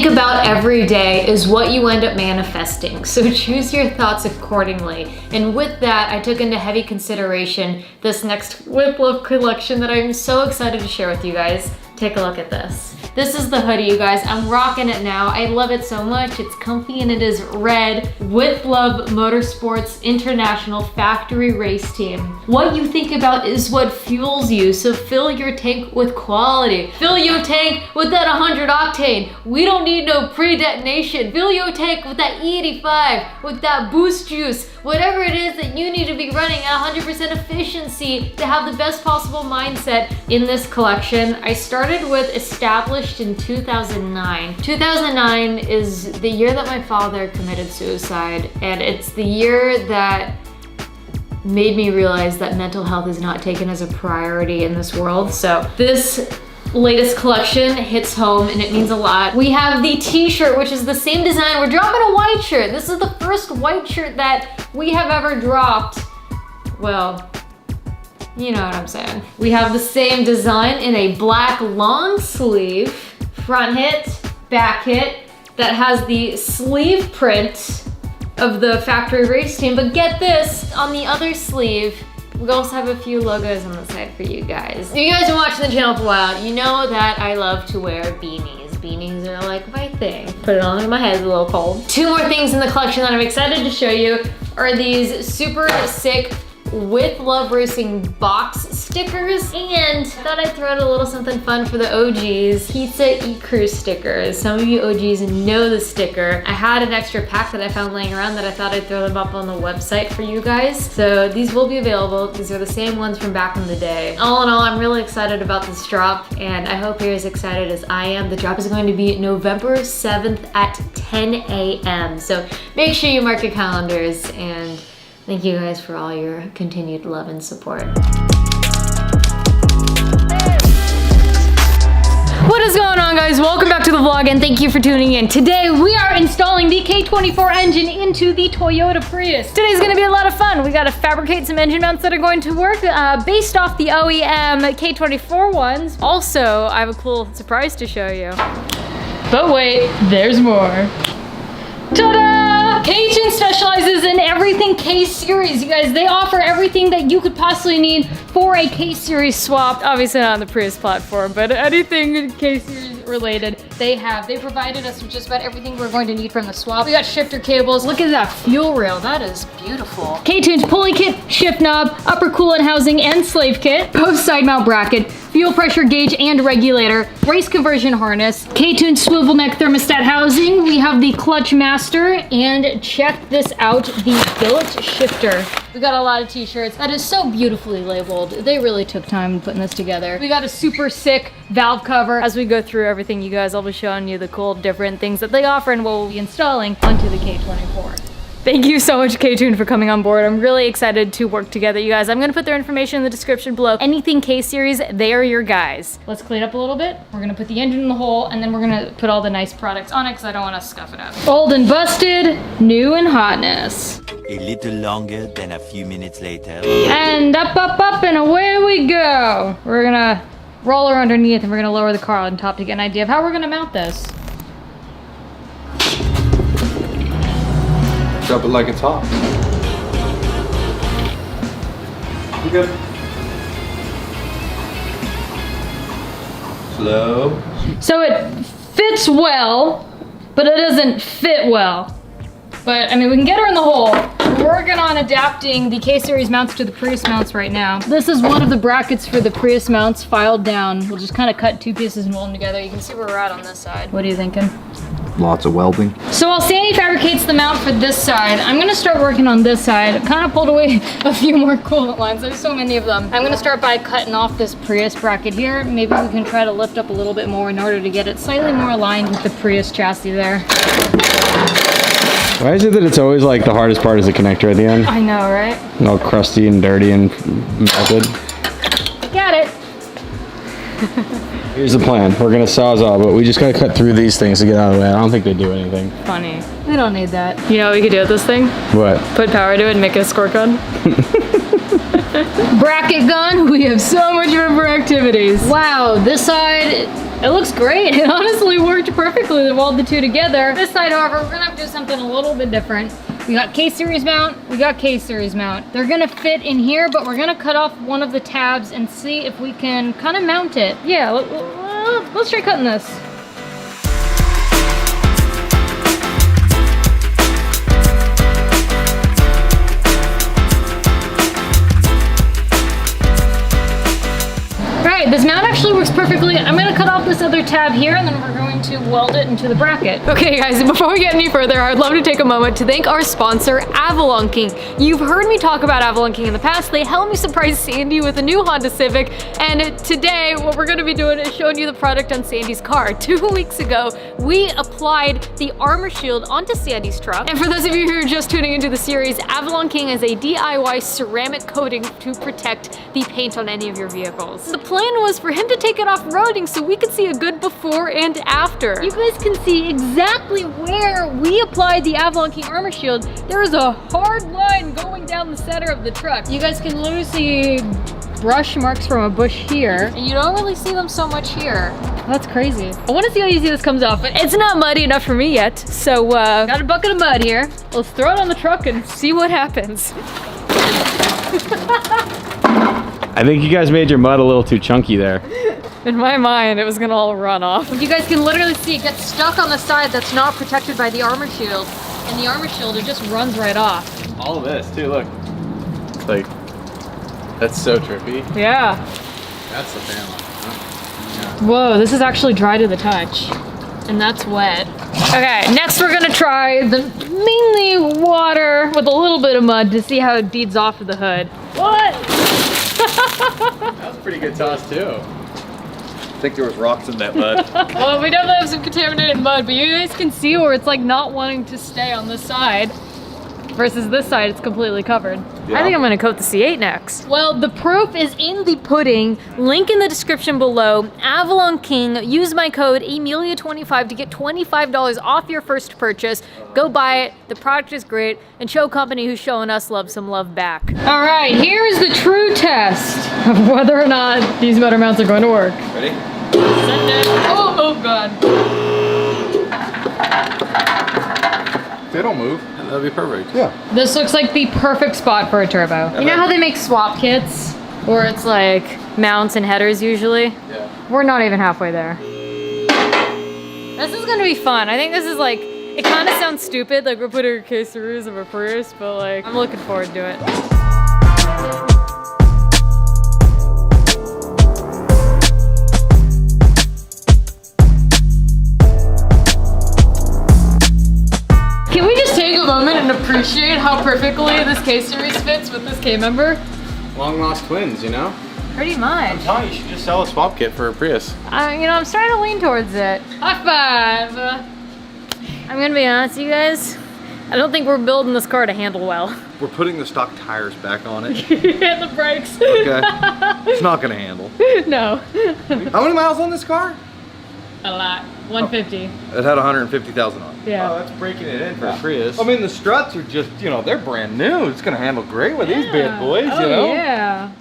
think about every day is what you end up manifesting. So choose your thoughts accordingly. And with that, I took into heavy consideration this next With Love collection that I'm so excited to share with you guys. Take a look at this. This is the hoodie, you guys. I'm rocking it now. I love it so much. It's comfy and it is red. With Love Motorsports International Factory Race Team. What you think about is what fuels you, so fill your tank with quality. Fill your tank with that 100 octane. We don't need no pre-detonation. Fill your tank with that E85, with that boost juice, whatever it is that you need to be running at 100% efficiency to have the best possible mindset in this collection. I started with established in 2009. 2009 is the year that my father committed suicide, and it's the year that made me realize that mental health is not taken as a priority in this world. So this latest collection hits home and it means a lot. We have the t-shirt, which is the same design. We're dropping a white shirt. This is the first white shirt that we have ever dropped. Well, you know what I'm saying. We have the same design in a black long sleeve, front hit, back hit, that has the sleeve print of the factory race team. But get this, on the other sleeve, we also have a few logos on the side for you guys. If you guys have been watching the channel for a while, you know that I love to wear beanies. Beanies are like my thing. Put it on, my head's a little cold. Two more things in the collection that I'm excited to show you are these super sick With Love Racing box stickers, and I thought I'd throw out a little something fun for the OGs. Pizza E-Crew stickers. Some of you OGs know the sticker. I had an extra pack that I found laying around that I thought I'd throw them up on the website for you guys. So these will be available. These are the same ones from back in the day. All in all, I'm really excited about this drop, and I hope you're as excited as I am. The drop is going to be November 7th at 10 a.m. So make sure you mark your calendars, and thank you guys for all your continued love and support. What is going on, guys? Welcome back to the vlog and thank you for tuning in. Today we are installing the K24 engine into the Toyota Prius. Today's gonna be a lot of fun. We gotta fabricate some engine mounts that are going to work based off the OEM K24 ones. Also, I have a cool surprise to show you. But wait, there's more. Ta-da! K-Tune specializes in everything K-Series, you guys. They offer everything that you could possibly need for a K-Series swap. Obviously not on the Prius platform, but anything K-Series related, they have. They provided us with just about everything we're going to need from the swap. We got shifter cables. Look at that fuel rail. That is beautiful. K-Tune's pulley kit, shift knob, upper coolant housing and slave kit, post side mount bracket, fuel pressure gauge and regulator, race conversion harness, K-Tune swivel neck thermostat housing. We have the clutch master, and check this out, the billet shifter. We got a lot of t-shirts. That is so beautifully labeled. They really took time putting this together. We got a super sick valve cover. As we go through everything, you guys, I'll be showing you the cool different things that they offer and what we'll be installing onto the K24. Thank you so much, K-Tune, for coming on board. I'm really excited to work together, you guys. I'm gonna put their information in the description below. Anything K-Series, they are your guys. Let's clean up a little bit. We're gonna put the engine in the hole, and then we're gonna put all the nice products on it because I don't wanna scuff it up. Old and busted, new and hotness. A little longer than a few minutes later. And up, up, up, and away we go. We're gonna roll her underneath, and we're gonna lower the car on top to get an idea of how we're gonna mount this. Drop it like it's hot. You good? Slow. So it fits well, but it doesn't fit well. But I mean, we can get her in the hole. We're working on adapting the K-Series mounts to the Prius mounts right now. This is one of the brackets for the Prius mounts filed down. We'll just kind of cut two pieces and weld them together. You can see where we're at on this side. What are you thinking? Lots of welding. So while Sandy fabricates the mount for this side, I'm gonna start working on this side. I've kind of pulled away a few more coolant lines. There's so many of them. I'm gonna start by cutting off this Prius bracket here. Maybe we can try to lift up a little bit more in order to get it slightly more aligned with the Prius chassis there. Why is it that it's always like the hardest part is the connector at the end? I know, right? All crusty and dirty and melted. Got it. Here's the plan. We're gonna sawzall, but we just gotta cut through these things to get out of the way. I don't think they do anything. Funny. We don't need that. You know what we could do with this thing? What? Put power to it and make it a squirt gun. Bracket gun. We have so much room for activities. Wow, this side It looks great. It honestly worked perfectly to weld the two together. This side, however, we're gonna have to do something a little bit different. We got K-series mount, we got K-series mount. They're gonna fit in here, but we're gonna cut off one of the tabs and see if we can kind of mount it. Yeah, let's try cutting this. Alright, this mount actually works perfectly. I'm gonna cut off this other tab here and then we're going to weld it into the bracket. Okay guys, before we get any further, I'd love to take a moment to thank our sponsor, Avalon King. You've heard me talk about Avalon King in the past. They helped me surprise Sandy with a new Honda Civic, and today what we're gonna be doing is showing you the product on Sandy's car. 2 weeks ago, we applied the armor shield onto Sandy's truck. And for those of you who are just tuning into the series, Avalon King is a DIY ceramic coating to protect the paint on any of your vehicles. The plan was for him to take it off-roading so we could see a good before and after. You guys can see exactly where we applied the Avalon King armor shield. There is a hard line going down the center of the truck. You guys can literally see brush marks from a bush here, and you don't really see them so much here. That's crazy. I want to see how easy this comes off, but it's not muddy enough for me yet. So got a bucket of mud here. Let's throw it on the truck and see what happens. I think you guys made your mud a little too chunky there. In my mind, it was gonna all run off. You guys can literally see it gets stuck on the side that's not protected by the armor shield. And the armor shield, it just runs right off. All of this too, look. It's like, that's so trippy. Yeah. That's the panel. Yeah. Whoa, this is actually dry to the touch. And that's wet. Okay, next we're gonna try the mainly water with a little bit of mud to see how it beads off of the hood. What? That was a pretty good toss too. I think there was rocks in that mud. Well, we definitely have some contaminated mud, but you guys can see where it's like not wanting to stay on this side versus this side, it's completely covered. Yeah. I think I'm gonna coat the C8 next. Well, the proof is in the pudding. Link in the description below. Avalon King, use my code EmeliaHartford to get $25 off your first purchase. Go buy it, the product is great, and show company who's showing us love some love back. All right, here is the true test of whether or not these motor mounts are going to work. Ready? Send it. Oh God. They don't move. That'd be perfect. Yeah. This looks like the perfect spot for a turbo. You know how they make swap kits? Where it's like mounts and headers usually? Yeah. We're not even halfway there. This is gonna be fun. I think this is like, it kind of sounds stupid, like we're putting a K-series of a Prius, but like, I'm looking forward to it. Can we just take a moment and appreciate how perfectly this K-series fits with this K-member? Long lost twins, you know? Pretty much. I'm telling you, you should just sell a swap kit for a Prius. You know, I'm starting to lean towards it. High five! I'm gonna be honest with you guys, I don't think we're building this car to handle well. We're putting the stock tires back on it. And the brakes. Okay. It's not gonna handle. No. How many miles on this car? A lot. 150. It had 150,000 on it. Yeah. Oh, that's breaking it in for a Prius. I mean, the struts are just, you know, they're brand new. It's gonna handle great with these bad boys, you know? Yeah.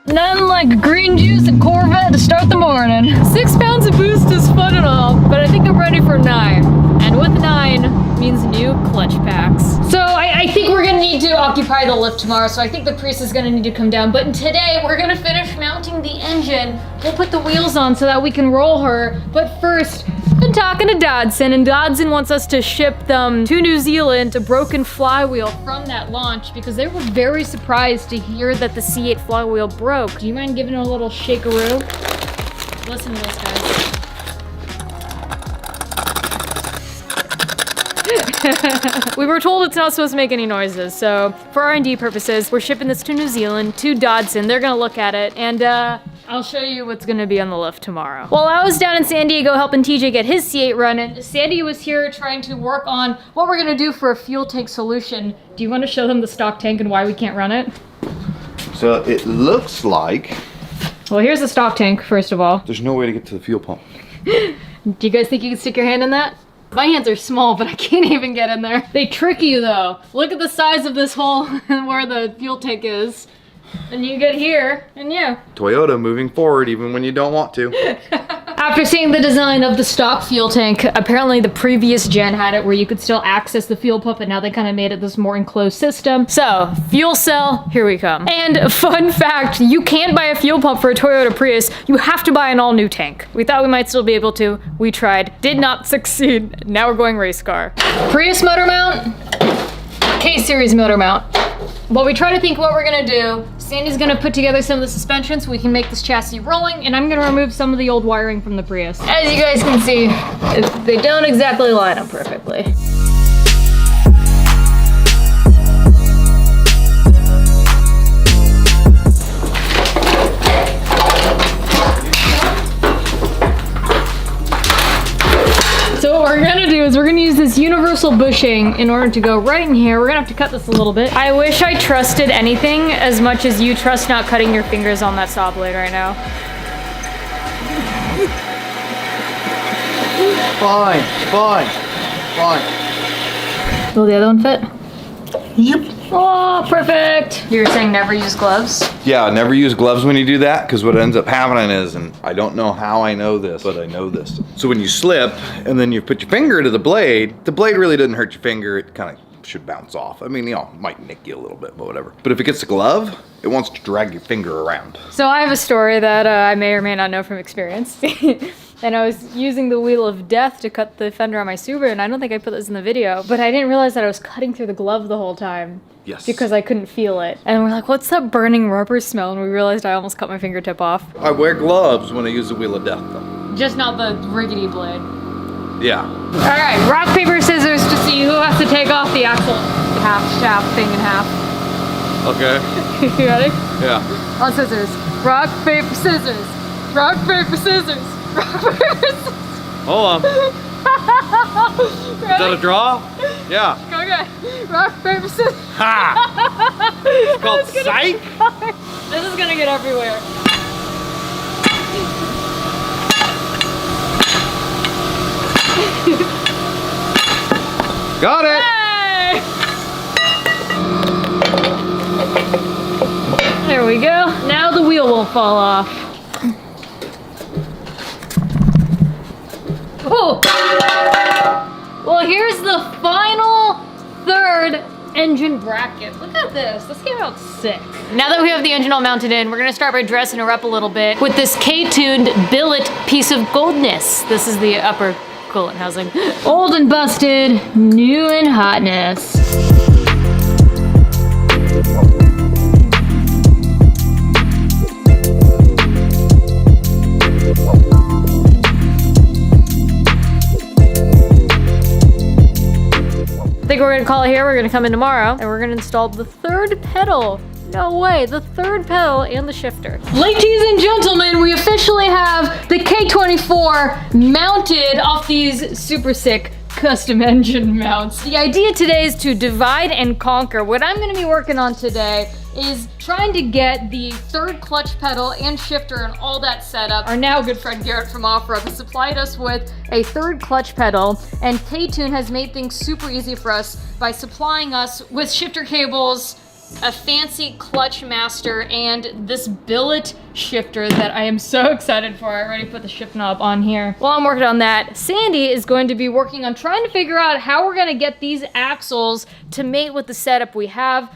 Nothing like green juice and Corvette to start the morning. 6 pounds of boost is fun and all, but I think I'm ready for 9. And with 9 means new clutch packs. So I think we're gonna need to occupy the lift tomorrow, so I think the Prius is gonna need to come down. But today, we're gonna finish mounting the engine. We'll put the wheels on so that we can roll her. But first, I've been talking to Dodson, and Dodson wants us to ship them to New Zealand a broken flywheel from that launch because they were very surprised to hear that the C8 flywheel broke. Do you mind giving it a little shakeroo? Listen to this, guys. We were told it's not supposed to make any noises, so for R&D purposes, we're shipping this to New Zealand, to Dodson. They're gonna look at it, and I'll show you what's gonna be on the lift tomorrow. While I was down in San Diego helping TJ get his C8 running, Sandy was here trying to work on what we're gonna do for a fuel tank solution. Do you wanna show them the stock tank and why we can't run it? So it looks like Well, here's the stock tank, first of all. there's no way to get to the fuel pump. Do you guys think you can stick your hand in that? My hands are small, but I can't even get in there. They trick you though. Look at the size of this hole and where the fuel tank is. And you get here, and yeah. Toyota moving forward even when you don't want to. After seeing the design of the stock fuel tank, apparently the previous gen had it where you could still access the fuel pump, and now they kind of made it this more enclosed system. So, fuel cell, here we come. And fun fact, you can't buy a fuel pump for a Toyota Prius. You have to buy an all-new tank. We thought we might still be able to. We tried. Did not succeed. Now we're going race car. Prius motor mount, K-series motor mount. While we try to think what we're gonna do, Sandy's gonna put together some of the suspension so we can make this chassis rolling, and I'm gonna remove some of the old wiring from the Prius. As you guys can see, they don't exactly line up perfectly. So what we're gonna do is we're gonna use this universal bushing in order to go right in here. We're gonna have to cut this a little bit. I wish I trusted anything as much as you trust not cutting your fingers on that saw blade right now. Fine, fine, fine. Will the other one fit? Yep. Oh, perfect. You were saying never use gloves? Yeah, never use gloves when you do that, because what ends up happening is, and I don't know how I know this, but I know this. So when you slip and then you put your finger to the blade really doesn't hurt your finger. It kind of should bounce off. I mean, you know, it might nick you a little bit, but whatever. But if it gets the glove, it wants to drag your finger around. So I have a story that I may or may not know from experience. And I was using the wheel of death to cut the fender on my Subaru, and I don't think I put this in the video, but I didn't realize that I was cutting through the glove the whole time. Yes. Because I couldn't feel it. And we're like, what's that burning rubber smell? And we realized I almost cut my fingertip off. I wear gloves when I use the wheel of death, though. Just not the rickety blade. Yeah. All right, rock, paper, scissors to see who has to take off the axle half shaft thing in half. Okay. You ready? Yeah. On scissors. Rock, paper, scissors. Rock, paper, scissors. Rock, paper, scissors. Hold on. Is that a draw? Yeah. Okay. Rock, paper, scissors. Ha! It's called psych? This is gonna get everywhere. Got it! Hey! There we go. Now the wheel won't fall off. Oh! Well, here's the final third engine bracket. Look at this. This came out sick. Now that we have the engine all mounted in, we're gonna start by dressing her up a little bit with this K-tuned billet piece of goldness. This is the upper coolant housing. Old and busted, new in hotness. I think we're gonna call it here. We're gonna come in tomorrow and we're gonna install the third pedal. No way, the third pedal and the shifter. Ladies and gentlemen, we officially have the K24 mounted off these super sick custom engine mounts. The idea today is to divide and conquer. What I'm gonna be working on today is trying to get the third clutch pedal and shifter and all that set up. Our now good friend Garrett from Off-Road has supplied us with a third clutch pedal, and K-Tune has made things super easy for us by supplying us with shifter cables, a fancy clutch master, and this billet shifter that I am so excited for. I already put the shift knob on here. While I'm working on that, Sandy is going to be working on trying to figure out how we're gonna get these axles to mate with the setup we have.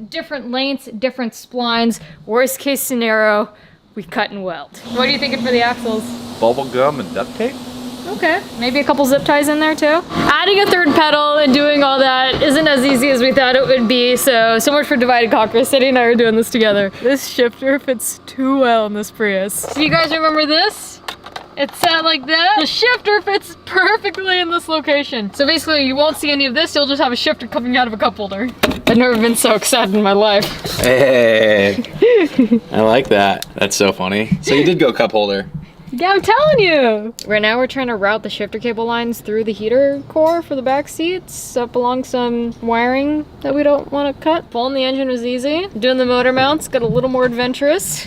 Different lengths, different splines. Worst case scenario, we cut and weld. What are you thinking for the axles? Bubble gum and duct tape? Okay, maybe a couple zip ties in there too. Adding a third pedal and doing all that isn't as easy as we thought it would be, so much for Divide and Conquer. Sadie and I are doing this together. This shifter fits too well in this Prius. Do you guys remember this? It's set like that. The shifter fits perfectly in this location. So basically you won't see any of this, you'll just have a shifter coming out of a cup holder. I've never been so excited in my life. Hey, I like that. That's so funny. So you did go cup holder. Yeah, I'm telling you. Right now we're trying to route the shifter cable lines through the heater core for the back seats up along some wiring that we don't want to cut. Pulling the engine was easy. Doing the motor mounts got a little more adventurous.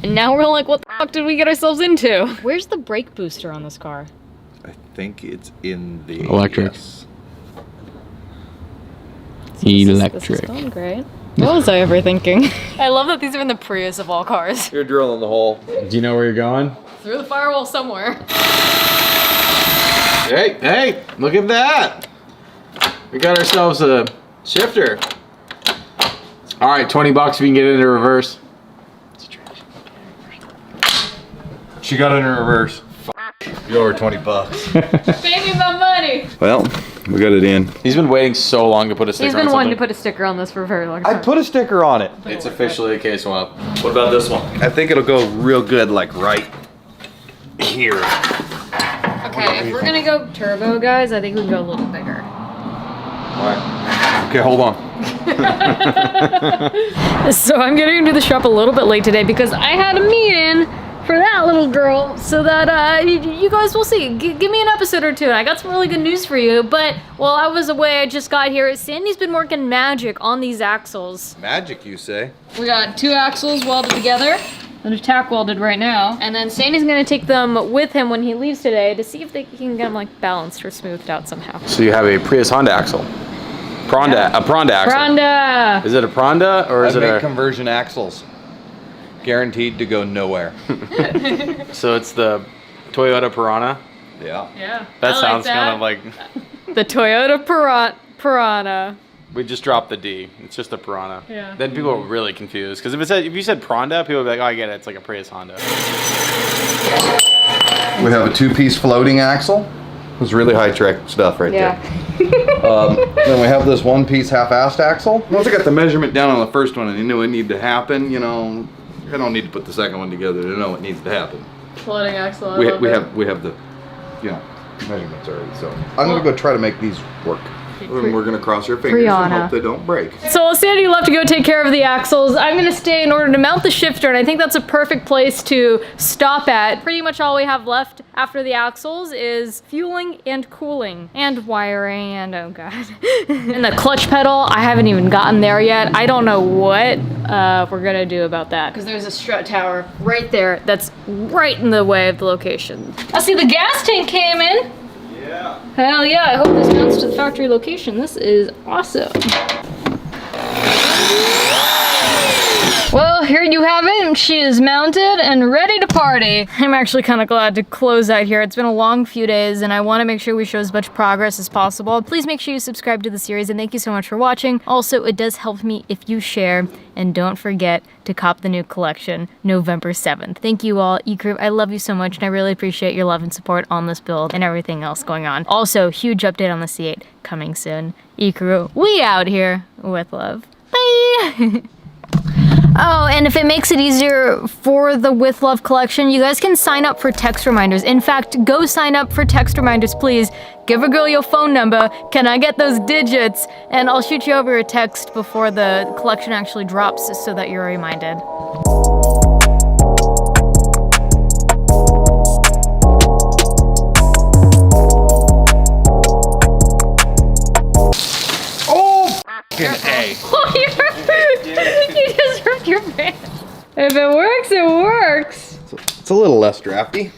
And now we're like, what the fuck did we get ourselves into? Where's the brake booster on this car? I think it's in the Electric. ABS. This is going great. What was I ever thinking? I love that these are in the Prius of all cars. You're drilling the hole. Do you know where you're going? through the firewall somewhere. Hey, look at that. We got ourselves a shifter. All right, 20 bucks if you can get it into reverse. She got it in reverse. You owe her 20 bucks. Pay me my money. Well, we got it in. He's been waiting so long to put a sticker He's on been wanting to something. put a sticker on this for a very long I time. put a sticker on it. It's officially a case swap. What about this one? I think it'll go real good, like right here. Okay, if we're gonna go turbo, guys, I think we can go a little bigger. Okay, hold on. So I'm getting to the shop a little bit late today because I had a meeting for that little girl so that you guys will see. Give me an episode or two and I got some really good news for you. But while I was away, I just got here. Sandy's been working magic on these axles. Magic, you say? We got 2 axles welded together that are tack welded right now. And then Sandy's gonna take them with him when he leaves today to see if they can get them like balanced or smoothed out somehow. So you have a Prius Honda axle. A Pronda axle. Pronda! Is it a Pronda or is I it make a... conversion axles. Guaranteed to go nowhere. So it's the Toyota Piranha? Yeah. Yeah. That sounds kind of like... the Toyota Piranha. We just dropped the D. It's just a Piranha. Yeah. Then people are really confused. Because if you said Pronda, people would be like, oh, I get it. It's like a Prius Honda. We have a 2-piece floating axle. It's really high-tech stuff right there. Then we have this 1-piece half-assed axle. Once I got the measurement down on the first one and you knew it needed to happen, you know, I don't need to put the second one together to know what needs to happen. Floating axle. We have the, you know, measurements already. So I'm gonna go try to make these work. And we're gonna cross our fingers and hope they don't break. So while Sandy left to go take care of the axles, I'm gonna stay in order to mount the shifter, and I think that's a perfect place to stop at. Pretty much all we have left after the axles is fueling and cooling and wiring and oh god. And the clutch pedal, I haven't even gotten there yet. I don't know what we're gonna do about that because there's a strut tower right there that's right in the way of the location. I see the gas tank came in. Yeah. Hell yeah, I hope this mounts to the factory location. This is awesome. Well, here you have it. She is mounted and ready to party. I'm actually kind of glad to close out here. It's been a long few days and I want to make sure we show as much progress as possible. Please make sure you subscribe to the series and thank you so much for watching. Also, it does help me if you share and don't forget to cop the new collection November 7th. Thank you all, E-Crew. I love you so much and I really appreciate your love and support on this build and everything else going on. Also, huge update on the C8 coming soon. E-Crew, we out here with love. Bye! Oh, and if it makes it easier for the With Love collection, you guys can sign up for text reminders. In fact, go sign up for text reminders, please. Give a girl your phone number. Can I get those digits? And I'll shoot you over a text before the collection actually drops so that you're reminded. A. Oh, you just ripped your pants. If it works, it works. It's a little less drafty.